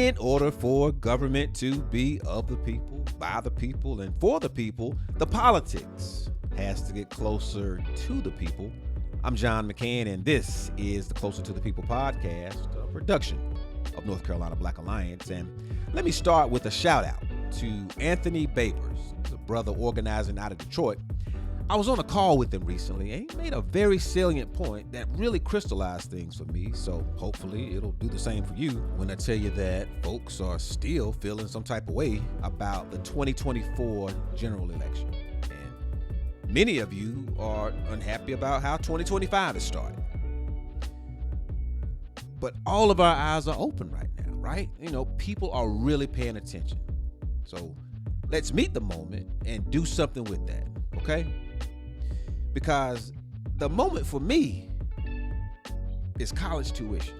In order for government to be of the people, by the people, and for the people, the politics has to get closer to the people. I'm John McCann, and this is the Closer to the People podcast, a production of North Carolina Black Alliance. And let me start with a shout out to Anthony Babers, the brother organizing out of Detroit. I was on a call with him recently, and he made a very salient point that really crystallized things for me. So hopefully it'll do the same for you when I tell you that folks are still feeling some type of way about the 2024 general election. And many of you are unhappy about how 2025 has started. But all of our eyes are open right now, right? You know, people are really paying attention. So let's meet the moment and do something with that, okay? Because the moment for me is college tuition.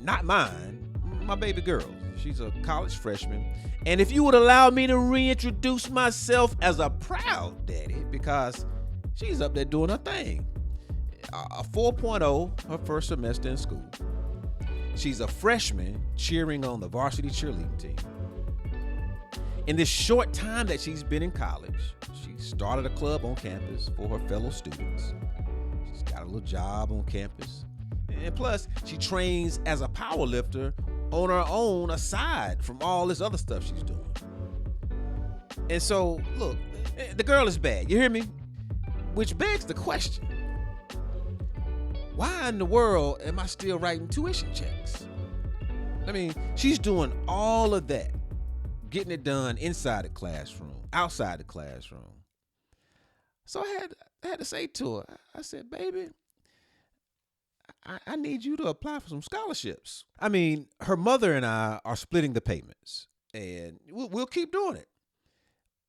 Not mine, my baby girl. She's a college freshman. And if you would allow me to reintroduce myself as a proud daddy, because she's up there doing her thing. A 4.0 her first semester in school. She's a freshman cheering on the varsity cheerleading team. In this short time that she's been in college, she started a club on campus for her fellow students. She's got a little job on campus. And plus, she trains as a power lifter on her own aside from all this other stuff she's doing. And so, look, the girl is bad. You hear me? Which begs the question, why in the world am I still writing tuition checks? I mean, she's doing all of that, getting it done inside the classroom, outside the classroom. So I had to say to her, I said, baby, I need you to apply for some scholarships. I mean, her mother and I are splitting the payments, and we'll keep doing it.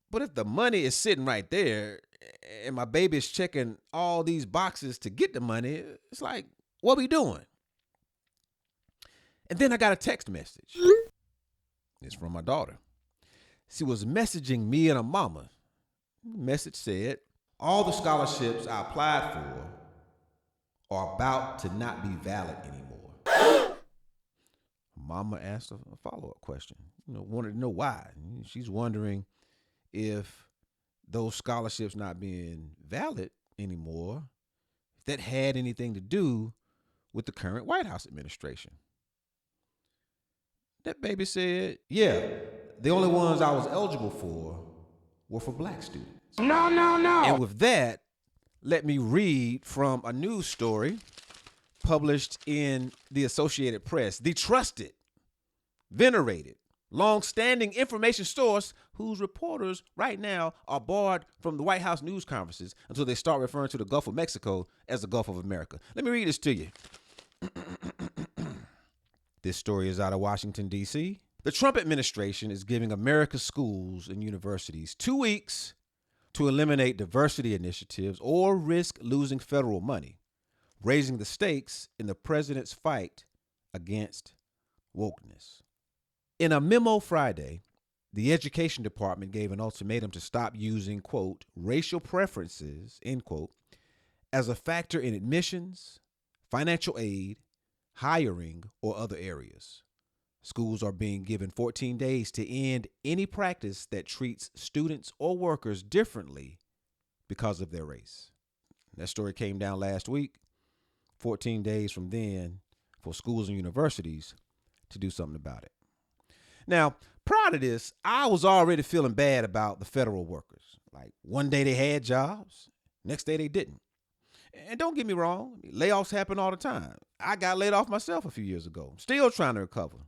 But if the money is sitting right there and my baby is checking all these boxes to get the money, it's like, what we doing? And then I got a text message. It's from my daughter. She was messaging me and her mama. The message said, all the scholarships I applied for are about to not be valid anymore. Mama asked a follow-up question, wanted to know why. She's wondering if those scholarships not being valid anymore, if that had anything to do with the current White House administration. That baby said, yeah, the only ones I was eligible for were for black students. No. And with that, let me read from a news story published in the Associated Press, the trusted, venerated, long-standing information source whose reporters right now are barred from the White House news conferences until they start referring to the Gulf of Mexico as the Gulf of America. Let me read this to you. This story is out of Washington, D.C. The Trump administration is giving America's schools and universities 2 weeks to eliminate diversity initiatives or risk losing federal money, raising the stakes in the president's fight against wokeness. In a memo Friday, the Education Department gave an ultimatum to stop using, quote, racial preferences, end quote, as a factor in admissions, financial aid, hiring, or other areas. Schools are being given 14 days to end any practice that treats students or workers differently because of their race. That story came down last week. 14 days from then for schools and universities to do something about it. Now, prior to this, I was already feeling bad about the federal workers. Like, one day they had jobs, next day they didn't. And don't get me wrong, layoffs happen all the time. I got laid off myself a few years ago, still trying to recover.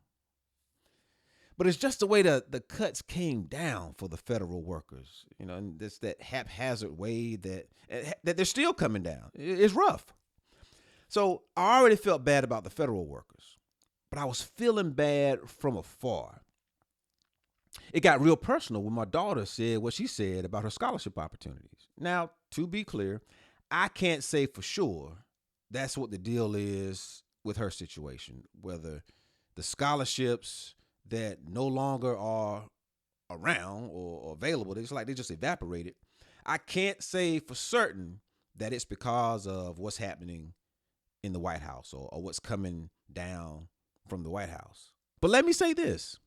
But it's just the way the cuts came down for the federal workers, and it's that haphazard way that they're still coming down. It's rough. So I already felt bad about the federal workers, but I was feeling bad from afar. It got real personal when my daughter said what she said about her scholarship opportunities. Now, to be clear, I can't say for sure that's what the deal is with her situation, whether the scholarships that no longer are around or available, they just evaporated. I can't say for certain that it's because of what's happening in the White House or what's coming down from the White House. But let me say this.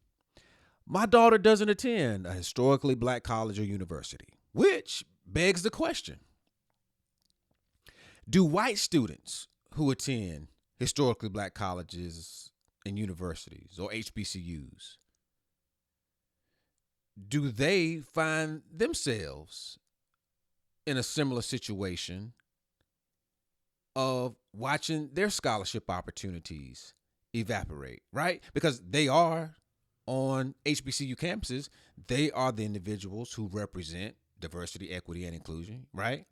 My daughter doesn't attend a historically black college or university, which begs the question. Do white students who attend historically black colleges and universities or HBCUs, do they find themselves in a similar situation of watching their scholarship opportunities evaporate, right? Because they are on HBCU campuses, they are the individuals who represent diversity, equity, and inclusion, right?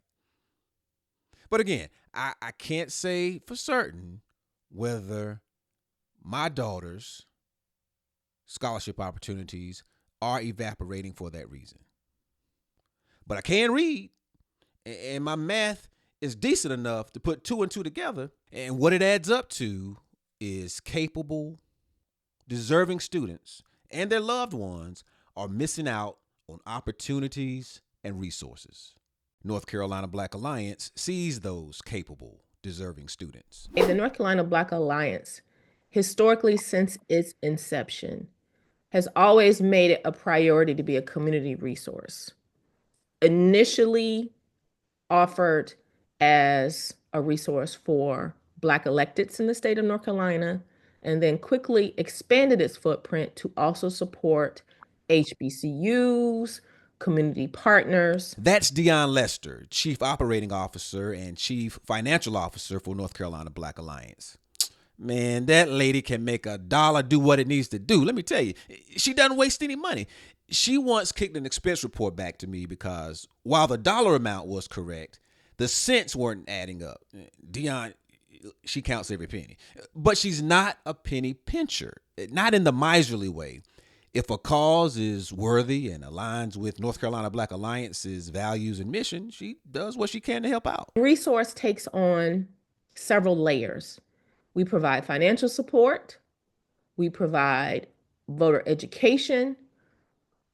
But again, I can't say for certain whether my daughter's scholarship opportunities are evaporating for that reason. But I can read, and my math is decent enough to put two and two together. And what it adds up to is capable, deserving students and their loved ones are missing out on opportunities and resources. North Carolina Black Alliance sees those capable, deserving students. The North Carolina Black Alliance, historically since its inception, has always made it a priority to be a community resource. Initially offered as a resource for Black electeds in the state of North Carolina, and then quickly expanded its footprint to also support HBCUs, community partners. That's Deon Lester, Chief Operating Officer and Chief Financial Officer for North Carolina Black Alliance. Man, that lady can make a dollar do what it needs to do. Let me tell you, she doesn't waste any money. She once kicked an expense report back to me because while the dollar amount was correct, the cents weren't adding up. Deon, she counts every penny. But she's not a penny pincher, not in the miserly way. If a cause is worthy and aligns with North Carolina Black Alliance's values and mission, she does what she can to help out. Resource takes on several layers. We provide financial support. We provide voter education.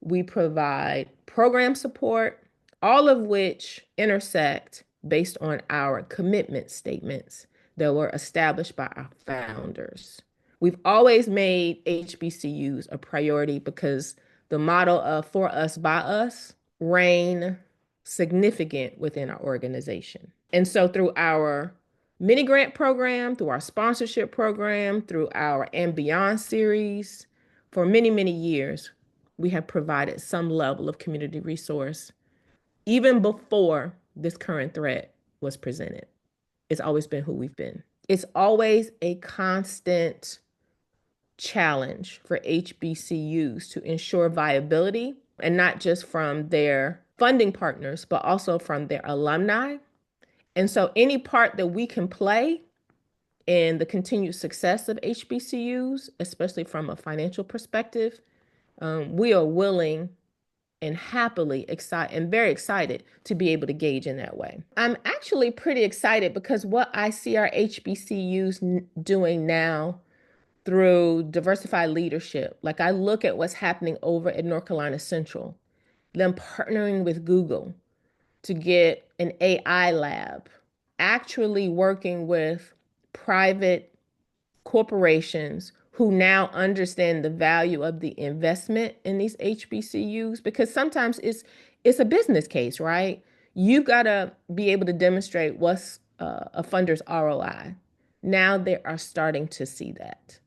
We provide program support, all of which intersect based on our commitment statements that were established by our founders. We've always made HBCUs a priority because the model of for us, by us reign significant within our organization. And so through our mini grant program, through our sponsorship program, through our And Beyond series, for many, many years, we have provided some level of community resource even before this current threat was presented. It's always been who we've been. It's always a constant challenge for HBCUs to ensure viability, and not just from their funding partners, but also from their alumni. And so any part that we can play in the continued success of HBCUs, especially from a financial perspective, we are willing and happily excited and very excited to be able to gauge in that way. I'm actually pretty excited because what I see our HBCUs doing now through diversified leadership, like I look at what's happening over at North Carolina Central, them partnering with Google to get an AI lab, actually working with private corporations who now understand the value of the investment in these HBCUs, because sometimes it's a business case, right? You've got to be able to demonstrate what's a funder's ROI. Now they are starting to see that.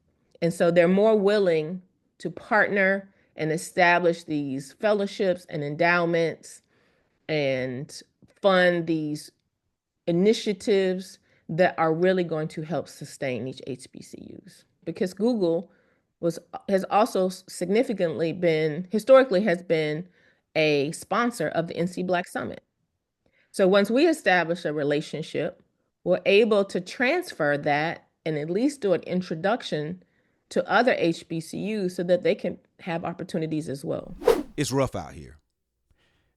And so they're more willing to partner and establish these fellowships and endowments and fund these initiatives that are really going to help sustain each HBCUs. Because Google has also historically has been a sponsor of the NC Black Summit. So once we establish a relationship, we're able to transfer that and at least do an introduction to other HBCUs so that they can have opportunities as well. It's rough out here.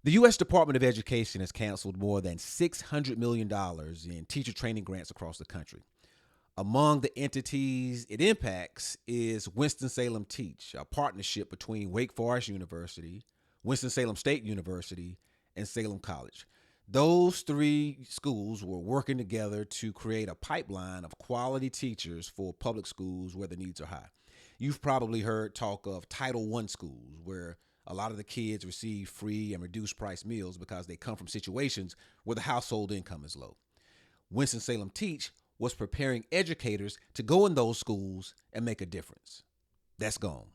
The U.S. Department of Education has canceled more than $600 million in teacher training grants across the country. Among the entities it impacts is Winston-Salem Teach, a partnership between Wake Forest University, Winston-Salem State University, and Salem College. Those three schools were working together to create a pipeline of quality teachers for public schools where the needs are high. You've probably heard talk of Title I schools, where a lot of the kids receive free and reduced price meals because they come from situations where the household income is low. Winston-Salem Teach was preparing educators to go in those schools and make a difference. That's gone.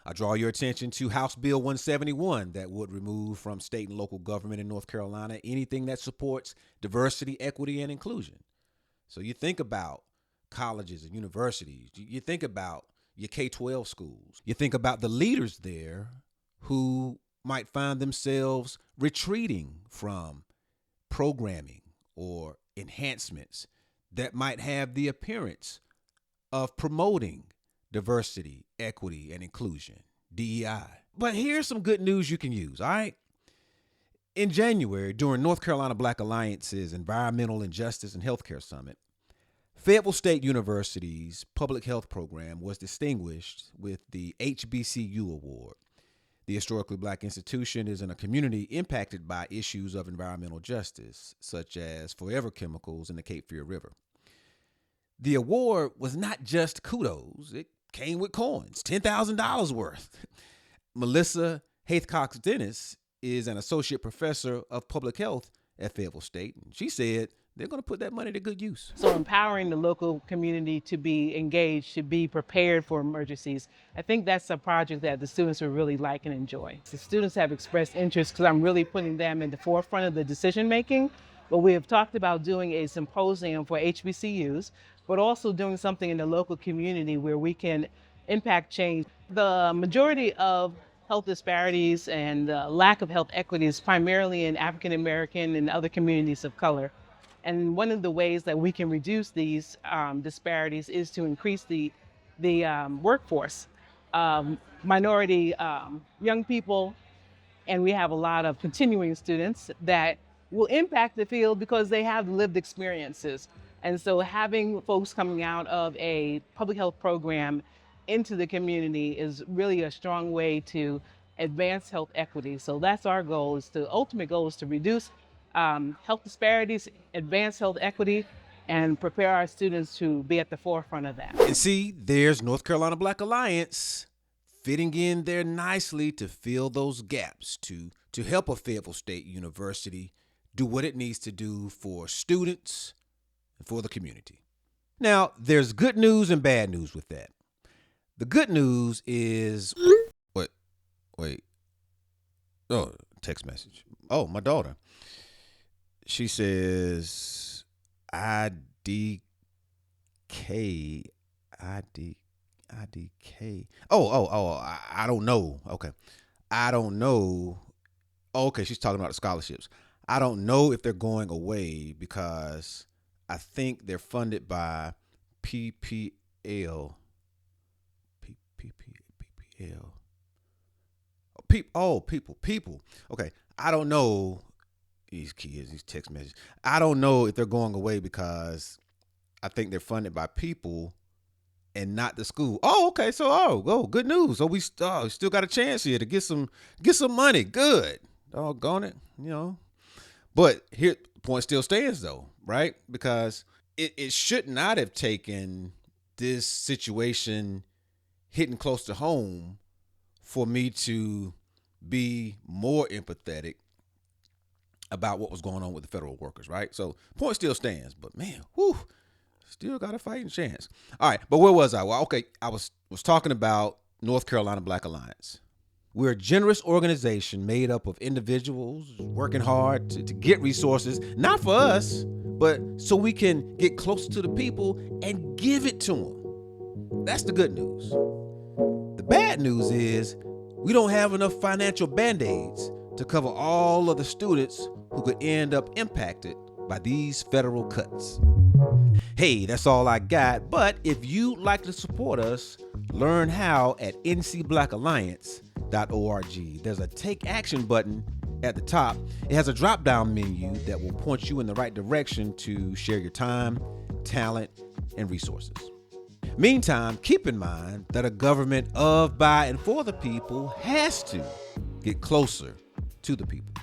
I draw your attention to House Bill 171 that would remove from state and local government in North Carolina anything that supports diversity, equity, and inclusion. So you think about colleges and universities. You think about your K-12 schools. You think about the leaders there who might find themselves retreating from programming or enhancements that might have the appearance of promoting diversity, equity, and inclusion, DEI. But here's some good news you can use, all right? In January, during North Carolina Black Alliance's Environmental Injustice and Healthcare Summit, Fayetteville State University's public health program was distinguished with the HBCU Award. The historically black institution is in a community impacted by issues of environmental justice, such as forever chemicals in the Cape Fear River. The award was not just kudos, it came with coins, $10,000 worth. Melissa Haithcox-Dennis is an associate professor of public health at Fayetteville State, and she said they're going to put that money to good use. So empowering the local community to be engaged, to be prepared for emergencies, I think that's a project that the students will really like and enjoy. The students have expressed interest because I'm really putting them in the forefront of the decision making. But we have talked about doing a symposium for HBCUs, but also doing something in the local community where we can impact change. The majority of health disparities and lack of health equity is primarily in African American and other communities of color. And one of the ways that we can reduce these disparities is to increase the workforce. Minority young people, and we have a lot of continuing students that will impact the field because they have lived experiences. And so having folks coming out of a public health program into the community is really a strong way to advance health equity. So that's our goal, ultimate goal is to reduce health disparities, advance health equity, and prepare our students to be at the forefront of that. And see, there's North Carolina Black Alliance fitting in there nicely to fill those gaps, to help a Fayetteville State University do what it needs to do for students and for the community. Now, there's good news and bad news with that. The good news is, wait. Oh, text message. Oh, my daughter. She says, IDK. Oh, I don't know. Okay. I don't know. Okay, she's talking about the scholarships. I don't know if they're going away because I think they're funded by PPL. People. Okay. I don't know. These kids, these text messages. I don't know if they're going away because I think they're funded by people and not the school. Oh, okay. So, good news. So we still got a chance here to get some money. Good. Doggone it, But here, the point still stands though, right? Because it should not have taken this situation hitting close to home for me to be more empathetic about what was going on with the federal workers, right? So point still stands, but man, still got a fighting chance. All right, but where was I? Well, okay, I was talking about North Carolina Black Alliance. We're a generous organization made up of individuals working hard to get resources, not for us, but so we can get closer to the people and give it to them. That's the good news. The bad news is we don't have enough financial band-aids to cover all of the students who could end up impacted by these federal cuts. Hey, that's all I got, but if you'd like to support us, learn how at ncblackalliance.org. There's a Take Action button at the top. It has a drop-down menu that will point you in the right direction to share your time, talent, and resources. Meantime, keep in mind that a government of, by, and for the people has to get closer to the people.